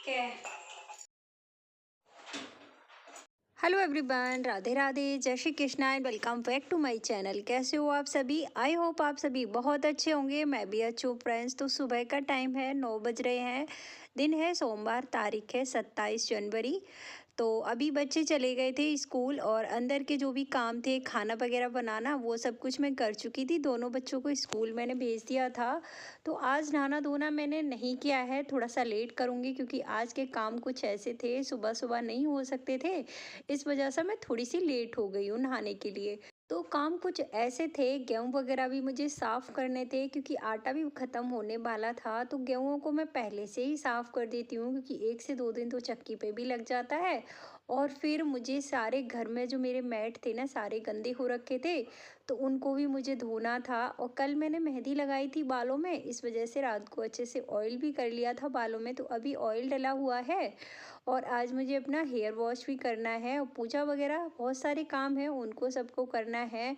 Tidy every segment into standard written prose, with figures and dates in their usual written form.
है। Hello everyone, Radhe Radhe, जय Shri Krishna and welcome back to my channel. कैसे हो आप सभी? आई होप आप सभी बहुत अच्छे होंगे। मैं भी अच्छी हूँ फ्रेंड्स। तो सुबह का टाइम है, 9 बज रहे हैं। दिन है सोमवार, तारीख है 27 जनवरी। तो अभी बच्चे चले गए थे स्कूल और अंदर के जो भी काम थे, खाना वगैरह बनाना, वो सब कुछ मैं कर चुकी थी। दोनों बच्चों को स्कूल मैंने भेज दिया था। तो आज नहाना धोना मैंने नहीं किया है, थोड़ा सा लेट करूँगी क्योंकि आज के काम कुछ ऐसे थे, सुबह सुबह नहीं हो सकते थे। इस वजह से मैं थोड़ी सी लेट हो गई हूँ नहाने के लिए। तो काम कुछ ऐसे थे, गेहूँ वगैरह भी मुझे साफ़ करने थे क्योंकि आटा भी ख़त्म होने वाला था। तो गेहूँ को मैं पहले से ही साफ़ कर देती हूँ क्योंकि 1 से 2 दिन तो चक्की पे भी लग जाता है। और फिर मुझे सारे घर में जो मेरे मैट थे ना, सारे गंदे हो रखे थे, तो उनको भी मुझे धोना था। और कल मैंने मेहंदी लगाई थी बालों में, इस वजह से रात को अच्छे से ऑयल भी कर लिया था बालों में, तो अभी ऑयल डला हुआ है। और आज मुझे अपना हेयर वॉश भी करना है और पूजा वगैरह बहुत सारे काम हैं, उनको सबको करना है।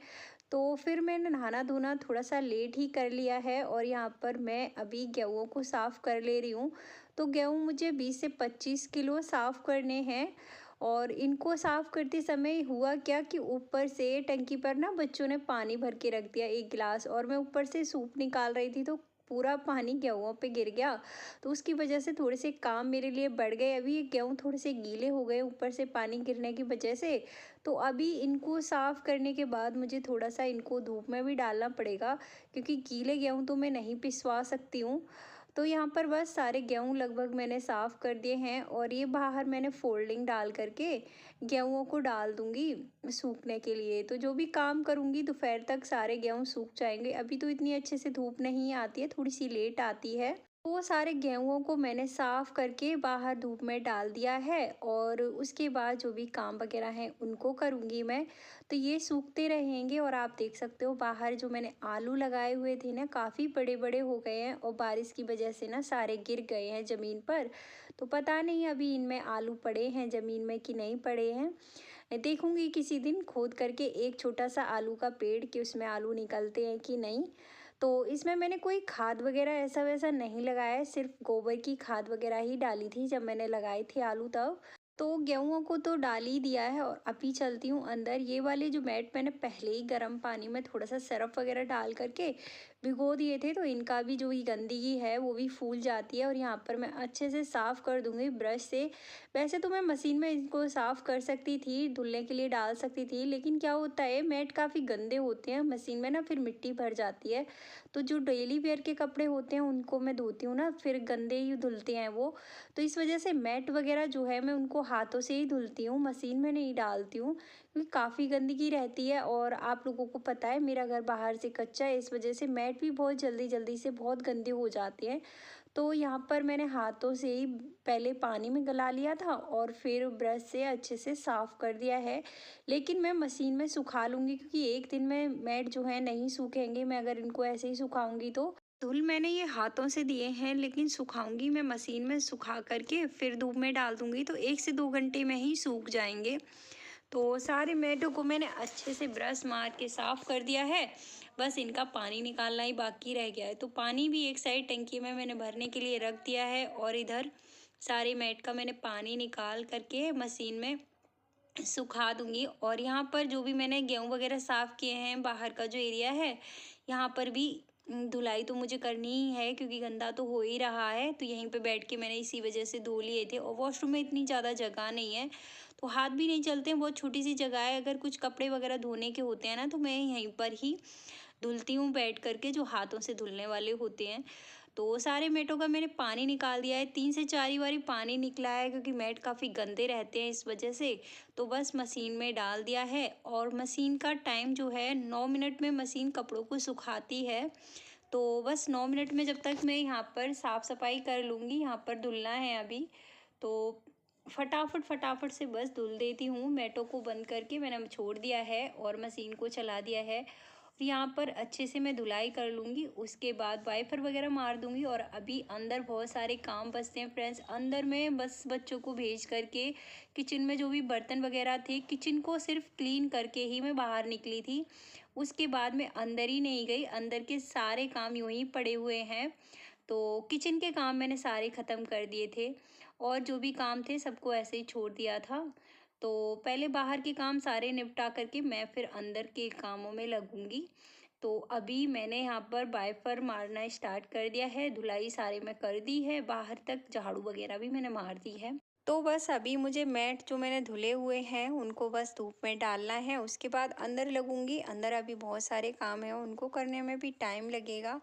तो फिर मैंने नहाना धोना थोड़ा सा लेट ही कर लिया है और यहाँ पर मैं अभी गेहूँ को साफ़ कर ले रही हूँ। तो गेहूँ मुझे 20 से 25 किलो साफ़ करने हैं। और इनको साफ़ करते समय हुआ क्या कि ऊपर से टंकी पर ना बच्चों ने पानी भर के रख दिया 1 गिलास, और मैं ऊपर से सूप निकाल रही थी तो पूरा पानी गेहूँ पे गिर गया। तो उसकी वजह से थोड़े से काम मेरे लिए बढ़ गए। अभी ये गेहूँ थोड़े से गीले हो गए ऊपर से पानी गिरने की वजह से। तो अभी इनको साफ़ करने के बाद मुझे थोड़ा सा इनको धूप में भी डालना पड़ेगा क्योंकि गीले गेहूँ तो मैं नहीं पिसवा सकती हूँ। तो यहाँ पर बस सारे गेहूँ लगभग मैंने साफ़ कर दिए हैं और ये बाहर मैंने फोल्डिंग डाल करके गेहूँ को डाल दूँगी सूखने के लिए। तो जो भी काम करूँगी दोपहर तक सारे गेहूँ सूख जाएँगे। अभी तो इतनी अच्छे से धूप नहीं आती है, थोड़ी-सी लेट आती है। वो सारे गेहूँ को मैंने साफ़ करके बाहर धूप में डाल दिया है और उसके बाद जो भी काम वगैरह हैं उनको करूँगी मैं। तो ये सूखते रहेंगे और आप देख सकते हो बाहर जो मैंने आलू लगाए हुए थे ना, काफ़ी बड़े-बड़े हो गए हैं और बारिश की वजह से ना सारे गिर गए हैं ज़मीन पर। तो पता नहीं अभी इनमें आलू पड़े हैं ज़मीन में कि नहीं पड़े हैं। मैं देखूँगी किसी दिन खोद करके एक छोटा-सा आलू का पेड़ कि उसमें आलू निकलते हैं कि नहीं। तो इसमें मैंने कोई खाद वगैरह ऐसा-वैसा नहीं लगाया है, सिर्फ़ गोबर की खाद वगैरह ही डाली थी जब मैंने लगाए थे आलू तब। तो गेहूँ को तो डाल ही दिया है और अभी चलती हूँ अंदर। ये वाले जो मैट मैंने पहले ही गर्म पानी में थोड़ा-सा सरफ़ वगैरह डाल करके भिगो दिए थे, तो इनका भी जो ये गंदगी है वो भी फूल जाती है और यहाँ पर मैं अच्छे से साफ़ कर दूँगी ब्रश से। वैसे तो मैं मशीन में इनको साफ़ कर सकती थी, धुलने के लिए डाल सकती थी, लेकिन क्या होता है मैट काफ़ी गंदे होते हैं, मशीन में ना फिर मिट्टी भर जाती है। तो जो डेली वेयर के कपड़े होते हैं उनको मैं धोती हूँ ना, फिर गंदे ही धुलते हैं वो। तो इस वजह से मैट वगैरह जो है मैं उनको हाथों से ही धुलती हूँ, मशीन में नहीं डालती हूँ क्योंकि काफ़ी गंदगी रहती है और आप लोगों को पता है मेरा घर बाहर से कच्चा है, इस वजह से मैट भी बहुत जल्दी-जल्दी से बहुत गंदे हो जाते हैं। तो यहाँ पर मैंने हाथों से ही पहले पानी में गला लिया था और फिर ब्रश से अच्छे से साफ़ कर दिया है। लेकिन मैं मशीन में सुखा लूँगी क्योंकि एक दिन में मैट जो है नहीं सूखेंगे, मैं अगर इनको ऐसे ही सुखाऊँगी तो। धुल मैंने ये हाथों से दिए हैं लेकिन सुखाऊँगी मैं मशीन में, सुखा कर के फिर धूप में डाल दूँगी तो 1 से 2 घंटे में ही सूख जाएँगे। तो सारे मैटों को मैंने अच्छे से ब्रश मार के साफ़ कर दिया है, बस इनका पानी निकालना ही बाकी रह गया है। तो पानी भी एक साइड टंकी में मैंने भरने के लिए रख दिया है और इधर सारे मैट का मैंने पानी निकाल करके मशीन में सुखा दूँगी। और यहाँ पर जो भी मैंने गेहूँ वगैरह साफ़ किए हैं, बाहर का जो एरिया है, यहाँ पर भी धुलाई तो मुझे करनी ही है क्योंकि गंदा तो हो ही रहा है। तो यहीं पे बैठ के मैंने इसी वजह से धो लिए थे और वॉशरूम में इतनी ज़्यादा जगह नहीं है, तो हाथ भी नहीं चलते हैं, बहुत छोटी-सी जगह है। अगर कुछ कपड़े वगैरह धोने के होते हैं ना, तो मैं यहीं पर ही धुलती हूँ बैठ कर के, जो हाथों से धुलने वाले होते हैं। तो सारे मैटों का मैंने पानी निकाल दिया है, 3 से 4 ही बारी पानी निकला है क्योंकि मैट काफ़ी गंदे रहते हैं इस वजह से। तो बस मशीन में डाल दिया है और मशीन का टाइम जो है 9 मिनट में मशीन कपड़ों को सुखाती है। तो बस 9 मिनट में जब तक मैं यहाँ पर साफ़-सफ़ाई कर लूँगी, यहाँ पर धुलना है अभी, तो फटाफट से बस धुल देती हूँ। मैटों को बंद करके मैंने छोड़ दिया है और मशीन को चला दिया है। यहाँ पर अच्छे से मैं धुलाई कर लूँगी, उसके बाद वाइपर वगैरह मार दूँगी। और अभी अंदर बहुत सारे काम बचते हैं फ्रेंड्स। अंदर में बस बच्चों को भेज करके किचन में जो भी बर्तन वगैरह थे, किचन को सिर्फ क्लीन करके ही मैं बाहर निकली थी। उसके बाद मैं अंदर ही नहीं गई, अंदर के सारे काम यूँ ही पड़े हुए हैं। तो किचन के काम मैंने सारे ख़त्म कर दिए थे और जो भी काम थे सबको ऐसे ही छोड़ दिया था। तो पहले बाहर के काम सारे निपटा करके मैं फिर अंदर के कामों में लगूंगी। तो अभी मैंने यहाँ पर वाइपर मारना स्टार्ट कर दिया है, धुलाई सारे में कर दी है, बाहर तक झाड़ू वगैरह भी मैंने मार दी है। तो बस अभी मुझे मैट जो मैंने धुले हुए हैं उनको बस धूप में डालना है, उसके बाद अंदर लगूंगी। अंदर अभी बहुत सारे काम हैं, उनको करने में भी टाइम लगेगा।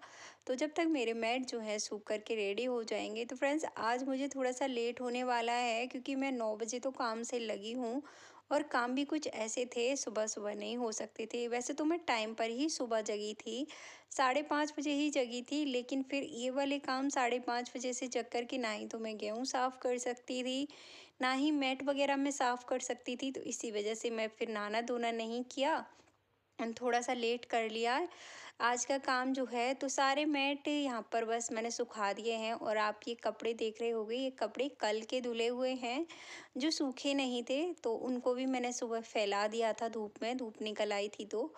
तो जब तक मेरे मैट जो है सूख करके रेडी हो जाएंगे। तो फ्रेंड्स आज मुझे थोड़ा सा लेट होने वाला है, क्योंकि मैं 9 बजे तो काम से लगी हूँ और काम भी कुछ ऐसे थे, सुबह सुबह नहीं हो सकते थे। वैसे तो मैं टाइम पर ही सुबह जगी थी, 5:30 बजे ही जगी थी, लेकिन फिर ये वाले काम 5:30 बजे से जग कर के ना ही तो मैं गेहूँ साफ़ कर सकती थी, ना ही मैट वगैरह मैं साफ़ कर सकती थी। तो इसी वजह से मैं फिर नहाना धोना नहीं किया, थोड़ा सा लेट कर लिया आज का काम जो है। तो सारे मैट यहाँ पर बस मैंने सुखा दिए हैं। और आप ये कपड़े देख रहे होंगे, ये कपड़े कल के धुले हुए हैं जो सूखे नहीं थे, तो उनको भी मैंने सुबह फैला दिया था धूप में, धूप निकल आई थी तो।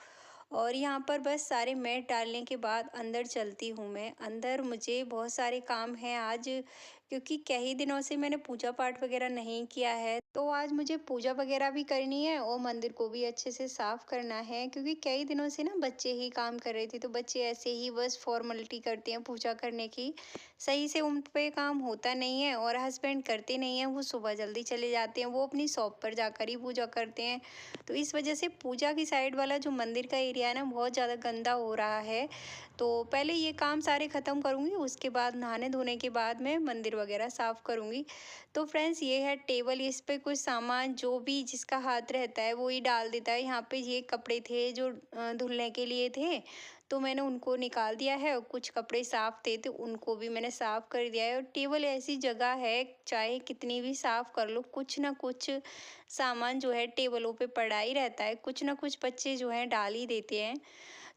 और यहाँ पर बस सारे मैट डालने के बाद अंदर चलती हूँ मैं। अंदर मुझे बहुत सारे काम हैं आज, क्योंकि कई दिनों से मैंने पूजा पाठ वगैरह नहीं किया है। तो आज मुझे पूजा वगैरह भी करनी है और मंदिर को भी अच्छे से साफ करना है, क्योंकि कई दिनों से ना बच्चे ही काम कर रहे थे। तो बच्चे ऐसे ही बस फॉर्मेलिटी करते हैं पूजा करने की, सही से उन पे काम होता नहीं है। और हस्बैंड करते नहीं हैं, वो सुबह जल्दी चले जाते हैं, वो अपनी शॉप पर जाकर ही पूजा करते हैं। तो इस वजह से पूजा की साइड वाला जो मंदिर का एरिया है ना, बहुत ज़्यादा गंदा हो रहा है। तो पहले ये काम सारे ख़त्म करूँगी, उसके बाद नहाने धोने के बाद मैं मंदिर वगैरह साफ़ करूँगी। तो फ्रेंड्स ये है टेबल, इस पे कुछ सामान जो भी जिसका हाथ रहता है वो ही डाल देता है। यहाँ पे ये कपड़े थे जो धुलने के लिए थे, तो मैंने उनको निकाल दिया है। और कुछ कपड़े साफ़ थे तो उनको भी मैंने साफ़ कर दिया है। और टेबल ऐसी जगह है, चाहे कितनी भी साफ़ कर लो, कुछ ना कुछ सामान जो है टेबलों पे पड़ा ही रहता है, कुछ ना कुछ बच्चे जो हैं डाल ही देते हैं।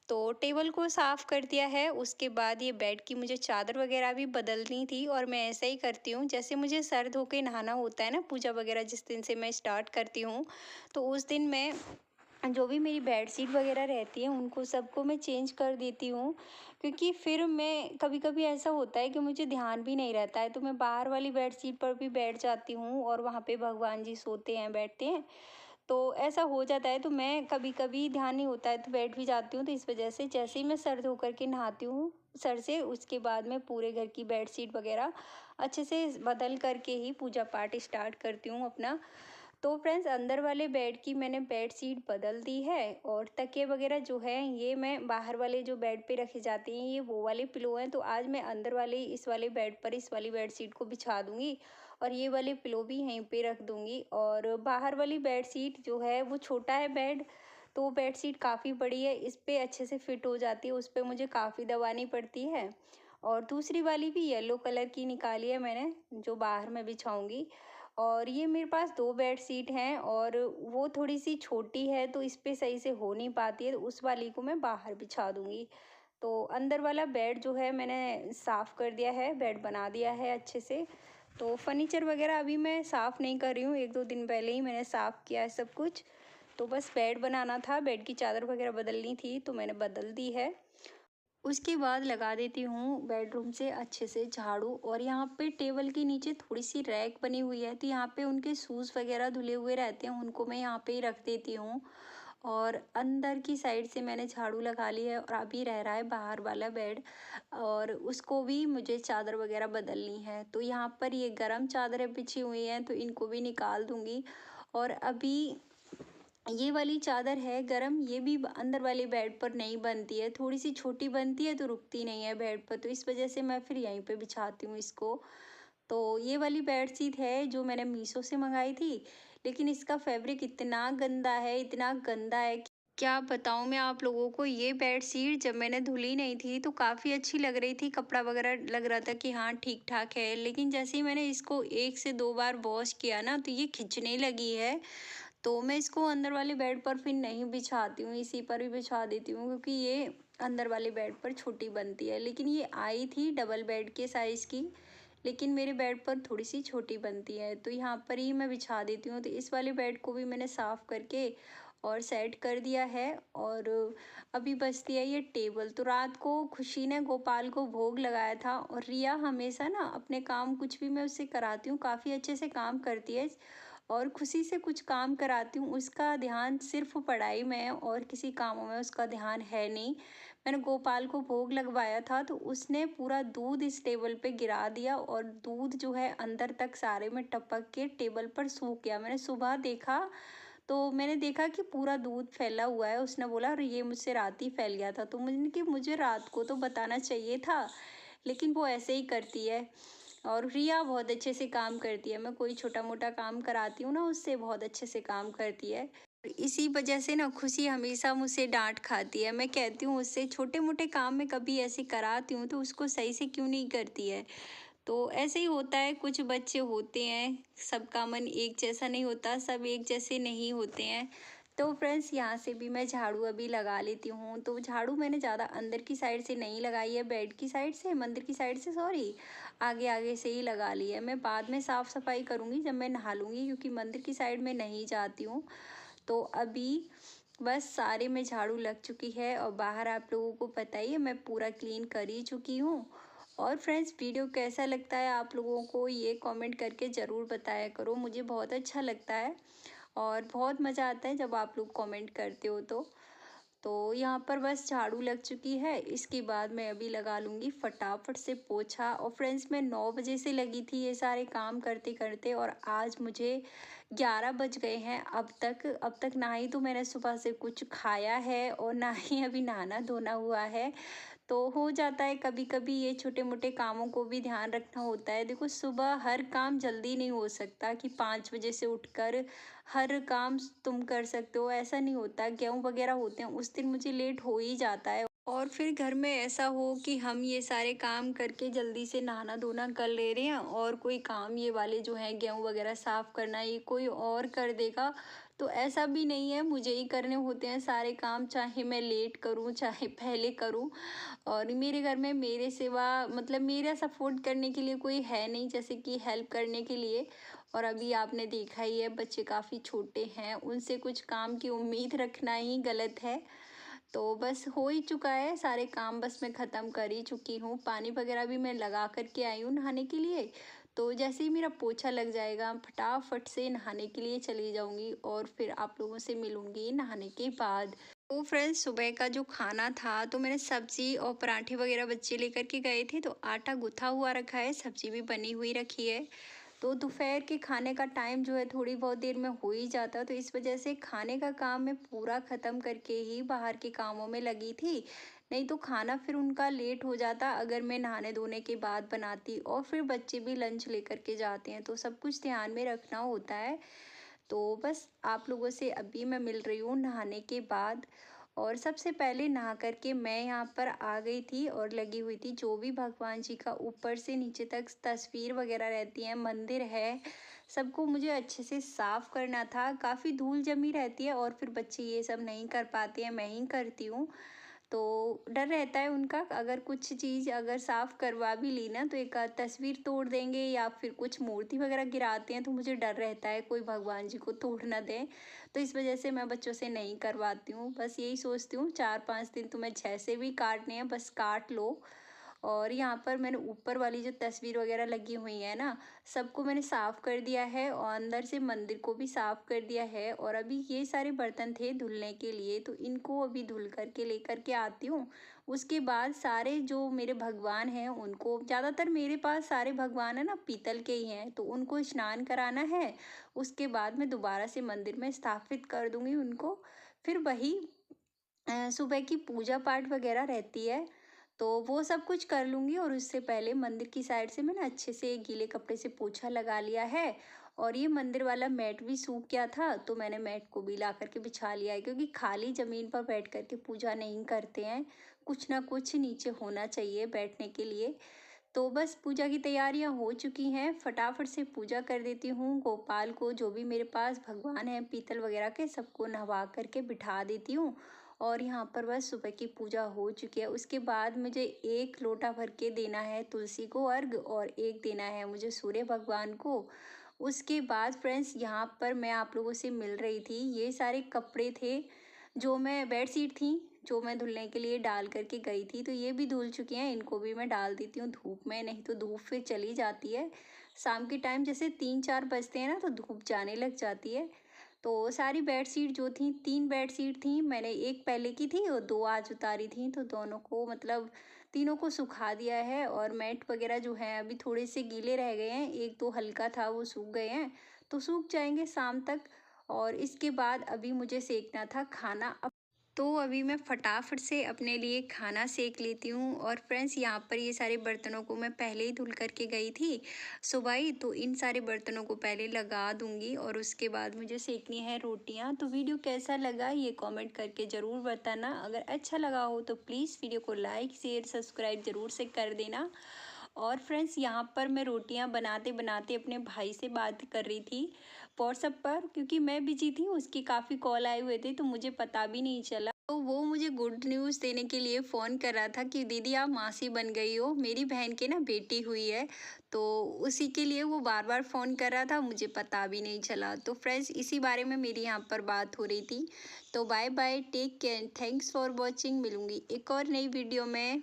तो टेबल को साफ़ कर दिया है। उसके बाद ये बेड की मुझे चादर वगैरह भी बदलनी थी, और मैं ऐसा ही करती हूँ, जैसे मुझे सर धो के नहाना होता है ना, पूजा वगैरह जिस दिन से मैं स्टार्ट करती हूँ, तो उस दिन मैं जो भी मेरी बेडशीट वगैरह रहती है उनको सबको मैं चेंज कर देती हूँ। क्योंकि फिर मैं कभी कभी ऐसा होता है कि मुझे ध्यान भी नहीं रहता है, तो मैं बाहर वाली बेडशीट पर भी बैठ जाती हूँ और वहाँ पे भगवान जी सोते हैं, बैठते हैं, तो ऐसा हो जाता है। तो मैं कभी कभी ध्यान नहीं होता है तो बैठ भी जाती हूँ। तो इस वजह से जैसे ही मैं सर धो करके नहाती हूँ सर से, उसके बाद मैं पूरे घर की बेडशीट वगैरह अच्छे से बदल करके ही पूजा पाठ स्टार्ट करती हूँ अपना। तो फ्रेंड्स अंदर वाले बेड की मैंने बेडशीट बदल दी है, और तकिए वगैरह जो है ये मैं बाहर वाले जो बेड पे रखे जाते हैं, ये वो वाले पिलो हैं। तो आज मैं अंदर वाले इस वाले बेड पर इस वाली बेडशीट को बिछा दूंगी, और ये वाले पिलो भी यहीं पे रख दूंगी। और बाहर वाली बेडशीट जो है वो छोटा है बेड, तो बेडशीट काफ़ी बड़ी है, इस पे अच्छे से फिट हो जाती है, उस पे मुझे काफ़ी दबानी पड़ती है। और दूसरी वाली भी येलो कलर की निकाली है मैंने, जो बाहर में बिछाऊंगी। और ये मेरे पास 2 बेडशीट हैं, और वो थोड़ी सी छोटी है तो इस पे सही से हो नहीं पाती है, तो उस वाली को मैं बाहर बिछा दूंगी। तो अंदर वाला बेड जो है मैंने साफ़ कर दिया है, बेड बना दिया है अच्छे से। तो फर्नीचर वगैरह अभी मैं साफ़ नहीं कर रही हूँ, 1-2 दिन पहले ही मैंने साफ़ किया है सब कुछ। तो बस बेड बनाना था, बेड की चादर वगैरह बदलनी थी तो मैंने बदल दी है। उसके बाद लगा देती हूँ बेडरूम से अच्छे से झाड़ू। और यहाँ पे टेबल के नीचे थोड़ी सी रैक बनी हुई है, तो यहाँ पे उनके शूज़ वगैरह धुले हुए रहते हैं, उनको मैं यहाँ पे ही रख देती हूँ। और अंदर की साइड से मैंने झाड़ू लगा ली है, और अभी रह रहा है बाहर वाला बेड, और उसको भी मुझे चादर वगैरह बदलनी है। तो यहाँ पर ये गरम चादरें बिछी हुई हैं तो इनको भी निकाल दूँगी। और अभी ये वाली चादर है गरम, ये भी अंदर वाले बेड पर नहीं बनती है, थोड़ी सी छोटी बनती है तो रुकती नहीं है बेड पर, तो इस वजह से मैं फिर यहीं पे बिछाती हूँ इसको। तो ये वाली बेडशीट है जो मैंने मीशो से मंगाई थी, लेकिन इसका फैब्रिक इतना गंदा है, इतना गंदा है कि क्या बताऊँ मैं आप लोगों को। ये बेडशीट जब मैंने धुली नहीं थी तो काफ़ी अच्छी लग रही थी, कपड़ा वगैरह लग रहा था कि हाँ ठीक ठाक है, लेकिन जैसे ही मैंने इसको 1 से 2 बार वॉश किया ना तो ये खिंचने लगी है। तो मैं इसको अंदर वाले बेड पर फिर नहीं बिछाती हूँ, इसी पर ही बिछा देती हूँ, क्योंकि ये अंदर वाले बेड पर छोटी बनती है। लेकिन ये आई थी डबल बेड के साइज़ की, लेकिन मेरे बेड पर थोड़ी सी छोटी बनती है, तो यहाँ पर ही मैं बिछा देती हूँ। तो इस वाले बेड को भी मैंने साफ़ करके और सेट कर दिया है। और अभी बचती है ये टेबल। तो रात को खुशी ने गोपाल को भोग लगाया था। और रिया हमेशा ना अपने काम कुछ भी मैं उससे कराती हूँ काफ़ी अच्छे से काम करती है। और खुशी से कुछ काम कराती हूँ उसका ध्यान सिर्फ पढ़ाई में है और किसी कामों में उसका ध्यान है नहीं। मैंने गोपाल को भोग लगवाया था तो उसने पूरा दूध इस टेबल पे गिरा दिया और दूध जो है अंदर तक सारे में टपक के टेबल पर सूख गया। मैंने सुबह देखा तो मैंने देखा कि पूरा दूध फैला हुआ है। उसने बोला अरे ये मुझसे रात ही फैल गया था। तो मुझे कि मुझे रात को तो बताना चाहिए था, लेकिन वो ऐसे ही करती है। और रिया बहुत अच्छे से काम करती है। मैं कोई छोटा मोटा काम कराती हूँ ना उससे, बहुत अच्छे से काम करती है। इसी वजह से ना खुशी हमेशा मुझसे डांट खाती है। मैं कहती हूँ उससे छोटे मोटे काम में कभी ऐसे कराती हूँ तो उसको सही से क्यों नहीं करती है। तो ऐसे ही होता है, कुछ बच्चे होते हैं, सबका मन एक जैसा नहीं होता, सब एक जैसे नहीं होते हैं। तो फ्रेंड्स यहाँ से भी मैं झाड़ू अभी लगा लेती हूँ। तो झाड़ू मैंने ज़्यादा अंदर की साइड से नहीं लगाई है, बेड की साइड से, मंदिर की साइड से सॉरी, आगे आगे से ही लगा ली है। मैं बाद में साफ़ सफाई करूँगी जब मैं नहा लूँगी, क्योंकि मंदिर की साइड में नहीं जाती हूँ। तो अभी बस सारे में झाड़ू लग चुकी है और बाहर आप लोगों को पता ही है मैं पूरा क्लीन कर ही चुकी हूँ। और फ्रेंड्स वीडियो कैसा लगता है आप लोगों को ये कमेंट करके ज़रूर बताया करो, मुझे बहुत अच्छा लगता है और बहुत मज़ा आता है जब आप लोग कमेंट करते हो। तो यहाँ पर बस झाड़ू लग चुकी है, इसके बाद मैं अभी लगा लूँगी फटाफट से पोछा। और फ्रेंड्स मैं 9 बजे से लगी थी ये सारे काम करते करते और आज मुझे 11 बज गए हैं अब तक ना ही तो मैंने सुबह से कुछ खाया है और ना ही अभी नहाना धोना हुआ है। तो हो जाता है कभी कभी, ये छोटे मोटे कामों को भी ध्यान रखना होता है। देखो सुबह हर काम जल्दी नहीं हो सकता कि 5 बजे से उठकर हर काम तुम कर सकते हो, ऐसा नहीं होता। गेहूँ वगैरह होते हैं उस दिन मुझे लेट हो ही जाता है। और फिर घर में ऐसा हो कि हम ये सारे काम करके जल्दी से नहाना धोना कर ले रहे हैं और कोई काम ये वाले जो हैं गेहूँ वगैरह साफ़ करना ये कोई और कर देगा, तो ऐसा भी नहीं है, मुझे ही करने होते हैं सारे काम, चाहे मैं लेट करूँ चाहे पहले करूँ। और मेरे घर में मेरे सिवा मतलब मेरा सपोर्ट करने के लिए कोई है नहीं, जैसे कि हेल्प करने के लिए। और अभी आपने देखा ही है बच्चे काफ़ी छोटे हैं, उनसे कुछ काम की उम्मीद रखना ही गलत है। तो बस हो ही चुका है सारे काम, बस मैं ख़त्म कर ही चुकी हूँ। पानी वगैरह भी मैं लगा कर के आई हूँ नहाने के लिए। तो जैसे ही मेरा पोछा लग जाएगा फटाफट से नहाने के लिए चली जाऊँगी और फिर आप लोगों से मिलूँगी नहाने के बाद। तो फ्रेंड्स सुबह का जो खाना था तो मैंने सब्ज़ी और पराठे वगैरह बच्चे लेकर के गए थे, तो आटा गुथा हुआ रखा है, सब्ज़ी भी बनी हुई रखी है। तो दोपहर के खाने का टाइम जो है थोड़ी बहुत देर में हो ही जाता, तो इस वजह से खाने का काम मैं पूरा ख़त्म करके ही बाहर के कामों में लगी थी। नहीं तो खाना फिर उनका लेट हो जाता अगर मैं नहाने धोने के बाद बनाती, और फिर बच्चे भी लंच लेकर के जाते हैं तो सब कुछ ध्यान में रखना होता है। तो बस आप लोगों से अभी मैं मिल रही हूँ नहाने के बाद। और सबसे पहले नहा करके मैं यहाँ पर आ गई थी और लगी हुई थी जो भी भगवान जी का ऊपर से नीचे तक तस्वीर वगैरह रहती है, मंदिर है, सबको मुझे अच्छे से साफ़ करना था। काफ़ी धूल जमी रहती है और फिर बच्चे ये सब नहीं कर पाते हैं, मैं ही करती हूँ। तो डर रहता है उनका, अगर कुछ चीज़ अगर साफ़ करवा भी ली ना तो एक आध तस्वीर तोड़ देंगे या फिर कुछ मूर्ति वगैरह गिराते हैं, तो मुझे डर रहता है कोई भगवान जी को तोड़ ना दें। तो इस वजह से मैं बच्चों से नहीं करवाती हूँ। बस यही सोचती हूँ 4-5 दिन तुम्हें जैसे भी काटने हैं बस काट लो। और यहाँ पर मैंने ऊपर वाली जो तस्वीर वगैरह लगी हुई है ना, सबको मैंने साफ़ कर दिया है और अंदर से मंदिर को भी साफ़ कर दिया है। और अभी ये सारे बर्तन थे धुलने के लिए, तो इनको अभी धुल करके लेकर के आती हूँ। उसके बाद सारे जो मेरे भगवान हैं उनको, ज़्यादातर मेरे पास सारे भगवान है ना पीतल के ही हैं, तो उनको स्नान कराना है। उसके बाद मैं दोबारा से मंदिर में स्थापित कर दूँगी उनको। फिर वही सुबह की पूजा पाठ वगैरह रहती है, तो वो सब कुछ कर लूँगी। और उससे पहले मंदिर की साइड से मैंने अच्छे से गीले कपड़े से पोछा लगा लिया है। और ये मंदिर वाला मैट भी सूख गया था तो मैंने मैट को भी ला करके बिछा लिया है, क्योंकि खाली ज़मीन पर बैठ कर के पूजा नहीं करते हैं, कुछ ना कुछ नीचे होना चाहिए बैठने के लिए। तो बस पूजा की तैयारियां हो चुकी हैं, फटाफट से पूजा कर देती हूँ। गोपाल को जो भी मेरे पास भगवान हैं पीतल वगैरह के सबको नहवा करके बिठा देती हूँ। और यहाँ पर बस सुबह की पूजा हो चुकी है। उसके बाद मुझे 1 लोटा भर के देना है तुलसी को अर्घ और एक देना है मुझे सूर्य भगवान को। उसके बाद फ्रेंड्स यहाँ पर मैं आप लोगों से मिल रही थी। ये सारे कपड़े थे जो मैं बेडशीट थी जो मैं धुलने के लिए डाल करके गई थी, तो ये भी धुल चुकी हैं। इनको भी मैं डाल देती हूँ धूप में, नहीं तो धूप फिर चली जाती है। शाम के टाइम जैसे 3-4 बजते हैं ना तो धूप जाने लग जाती है। तो सारी बेडशीट जो थी, 3 बेडशीट थी, मैंने एक पहले की थी और 2 आज उतारी थी, तो दोनों को मतलब तीनों को सुखा दिया है। और मैट वगैरह जो हैं अभी थोड़े से गीले रह गए हैं, एक तो हल्का था वो सूख गए हैं, तो सूख जाएंगे शाम तक। और इसके बाद अभी मुझे सेकना था खाना। तो अभी मैं फटाफट से अपने लिए खाना सेक लेती हूँ। और फ्रेंड्स यहाँ पर ये सारे बर्तनों को मैं पहले ही धुल करके गई थी सुबह ही, तो इन सारे बर्तनों को पहले लगा दूंगी और उसके बाद मुझे सेकनी है रोटियाँ। तो वीडियो कैसा लगा ये कमेंट करके ज़रूर बताना। अगर अच्छा लगा हो तो प्लीज़ वीडियो को लाइक शेयर सब्सक्राइब ज़रूर से कर देना। और फ्रेंड्स यहाँ पर मैं रोटियां बनाते बनाते अपने भाई से बात कर रही थी व्हाट्सएप पर, क्योंकि मैं बिजी थी, उसके काफ़ी कॉल आए हुए थे तो मुझे पता भी नहीं चला। तो वो मुझे गुड न्यूज़ देने के लिए फ़ोन कर रहा था कि दीदी आप मासी बन गई हो, मेरी बहन के ना बेटी हुई है। तो उसी के लिए वो बार बार फ़ोन कर रहा था, मुझे पता भी नहीं चला। तो फ्रेंड्स इसी बारे में मेरी यहाँ पर बात हो रही थी। तो bye bye, take care, thanks for watching. मिलूँगी एक और नई वीडियो में।